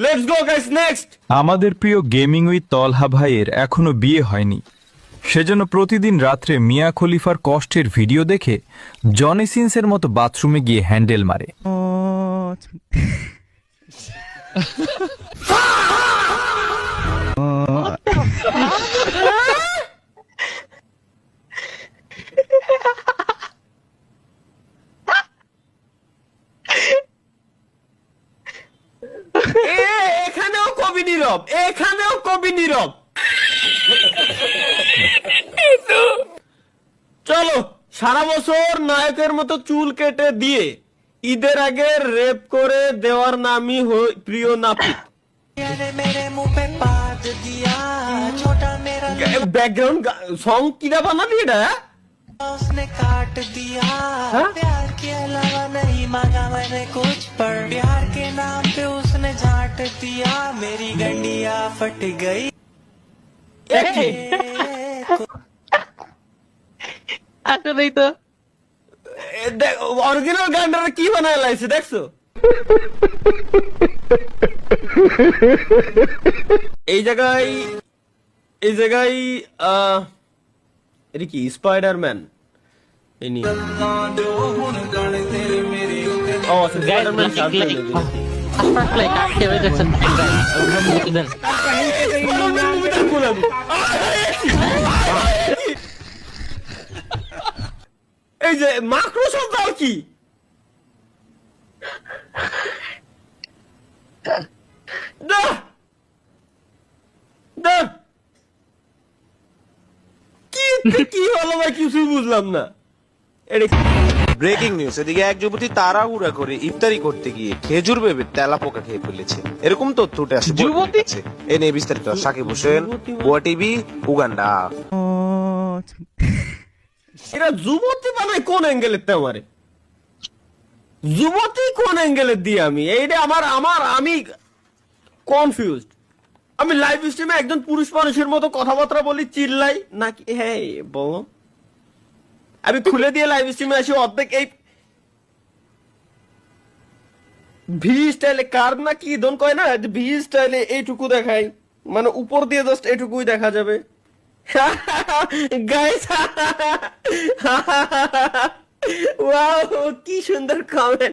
Let's go guys, next. আমাদের প্রিয় gaming with Talha ভাইয়ের এখনো বিয়ে হয়নি, সেজন্য প্রতিদিন রাত্রে মিয়া খলিফার কষ্টের ভিডিও দেখে জনি সিন্সের মতো বাথরুমে গিয়ে হ্যান্ডেল মারে। এখানেও কবি নীরব, এখানেও কবি নীরব। চলো, সারা বছর নায়কের মতো চুল কেটে দিয়ে ঈদের আগে রেপ করে দেওয়ার নামই প্রিয় নাপিত। ব্যাকগ্রাউন্ড সং কিরা বানাবি এটা? उसने काट दिया प्यार के अलावा नहीं मांगा मैंने कुछ पर प्यार के नाम पे उसने झाट दिया मेरी गंडिया फट गई আসলেই তো অরিজিনাল গানটা কি বানায় লাইছে দেখছো? এই জায়গায় এটা কি স্পাইডারম্যান? ও স্পাইডারম্যান এই যে মাইক্রোসফট আর কি কি হলো ভাই, কিছু বুঝলাম না। ব্রেকিং নিউজ, এদিকে এক যুবতী তাড়াহুড়া করে ইফতারি করতে গিয়ে খেজুর ভেবে তেলা পোকা খেয়ে ফেলেছে, এরকম তথ্য উঠে আসে যুবতী। এ নিয়ে বিস্তারিত সাকিব হোসেন, বুয়া টিভি, উগান্ডা। এরা যুবতী বানায় কোন অ্যাঙ্গেলের? আমারে যুবতী কোন অ্যাঙ্গেলের দিয়ে আমি এইটা আমি কনফিউজড। আমি লাইভ স্ট্রিমে একজন পুরুষ মানুষের মতো কথাবার্তা বলি, চিল্লাই নাকি? হ্যাঁ বল, আমি খুলে দিয়ে লাইভ স্ট্রিমে আসি অর্ধেক এই ভি স্টাইলে কার না কি দন কয় না, ভি স্টাইলে এইটুকু দেখাই, মানে উপর দিয়ে জাস্ট এইটুকুই দেখা যাবে। গাইস ওয়াও, কি সুন্দর কমেন্ট।